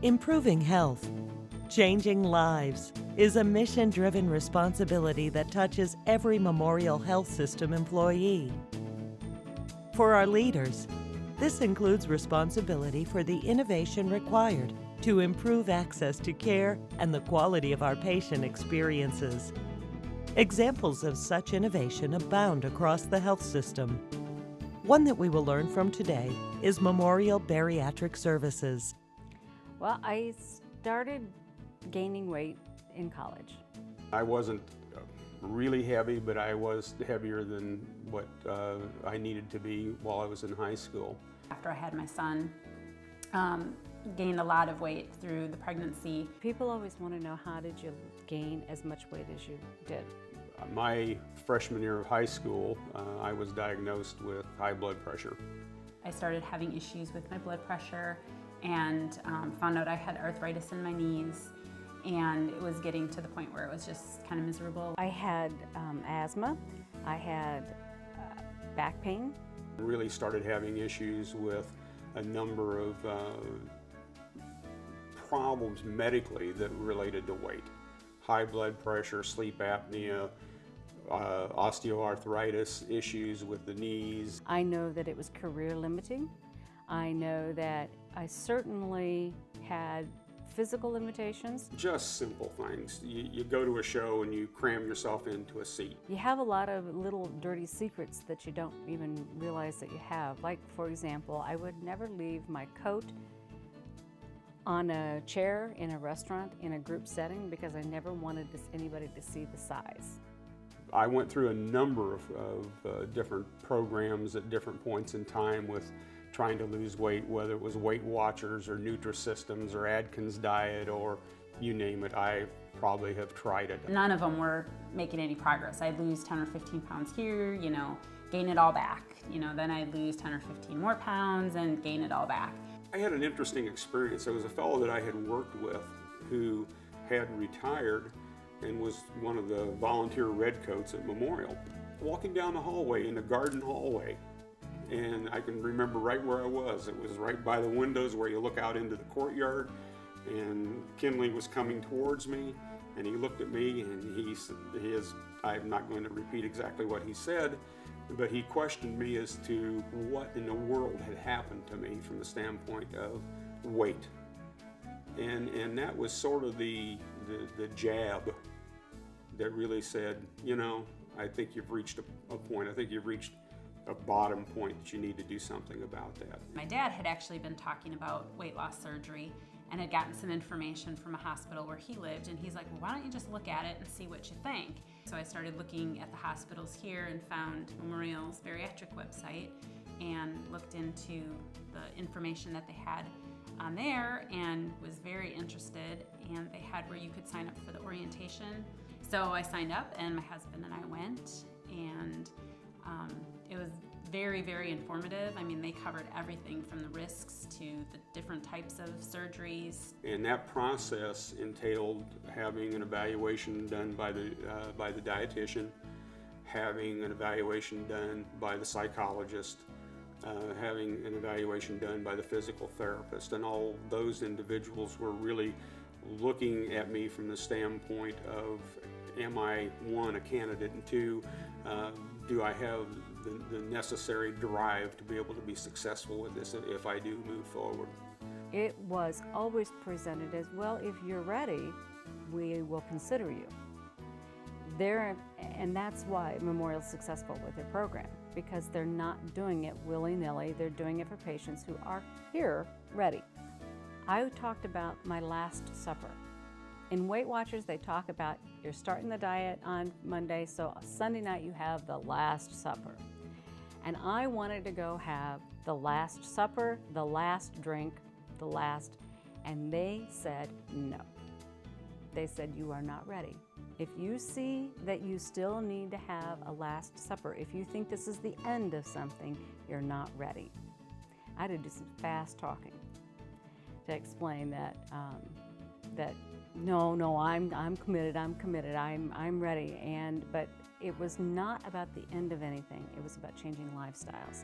Improving health, changing lives is a mission-driven responsibility that touches every Memorial Health System employee. For our leaders, this includes responsibility for the innovation required to improve access to care and the quality of our patient experiences. Examples of such innovation abound across the health system. One that we will learn from today is Memorial Bariatric Services. Well, I started gaining weight in college. I wasn't really heavy, but I was heavier than what I needed to be while I was in high school. After I had my son, gained a lot of weight through the pregnancy. People always want to know, how did you gain as much weight as you did? My freshman year of high school, I was diagnosed with high blood pressure. I started having issues with my blood pressure and found out I had arthritis in my knees, and it was getting to the point where it was just kind of miserable. I had asthma, I had back pain. Really started having issues with a number of problems medically that related to weight. High blood pressure, sleep apnea, osteoarthritis issues with the knees. I know that it was career limiting. I know that I certainly had physical limitations. Just simple things. You go to a show and you cram yourself into a seat. You have a lot of little dirty secrets that you don't even realize that you have. Like, for example, I would never leave my coat on a chair in a restaurant in a group setting because I never wanted anybody to see the size. I went through a number of different programs at different points in time with trying to lose weight, whether it was Weight Watchers or Nutrisystems or Atkins diet or you name it. I probably have tried it. None of them were making any progress. I'd lose 10 or 15 pounds here, gain it all back. Then I'd lose 10 or 15 more pounds and gain it all back. I had an interesting experience. There was a fellow that I had worked with who had retired and was one of the volunteer redcoats at Memorial. Walking down the hallway, in the garden hallway, and I can remember right where I was. It was right by the windows where you look out into the courtyard, and Kinley was coming towards me, and he looked at me and he said, I'm not going to repeat exactly what he said, but he questioned me as to what in the world had happened to me from the standpoint of weight. And that was sort of the jab that really said, I think you've reached a point. I think you've reached a bottom point that you need to do something about that. My dad had actually been talking about weight loss surgery and had gotten some information from a hospital where he lived, and he's like, well, why don't you just look at it and see what you think? So I started looking at the hospitals here and found Memorial's Bariatric website and looked into the information that they had on there and was very interested, and they had where you could sign up for the orientation. So I signed up, and my husband and I went, and it was very, very informative. I mean, they covered everything from the risks to the different types of surgeries. And that process entailed having an evaluation done by the dietitian, having an evaluation done by the psychologist, having an evaluation done by the physical therapist, and all those individuals were really looking at me from the standpoint of, am I, one, a candidate, and two, do I have the necessary drive to be able to be successful with this if I do move forward? It was always presented as, well, if you're ready, we will consider you. And that's why Memorial's successful with their program, because they're not doing it willy-nilly. They're doing it for patients who are here ready. I talked about my last supper. In Weight Watchers, they talk about you're starting the diet on Monday, so Sunday night you have the last supper. And I wanted to go have the last supper, the last drink, and they said no. They said, you are not ready. If you see that you still need to have a last supper, if you think this is the end of something, you're not ready. I had to do some fast talking to explain that no, I'm committed, I'm ready. But it was not about the end of anything. It was about changing lifestyles.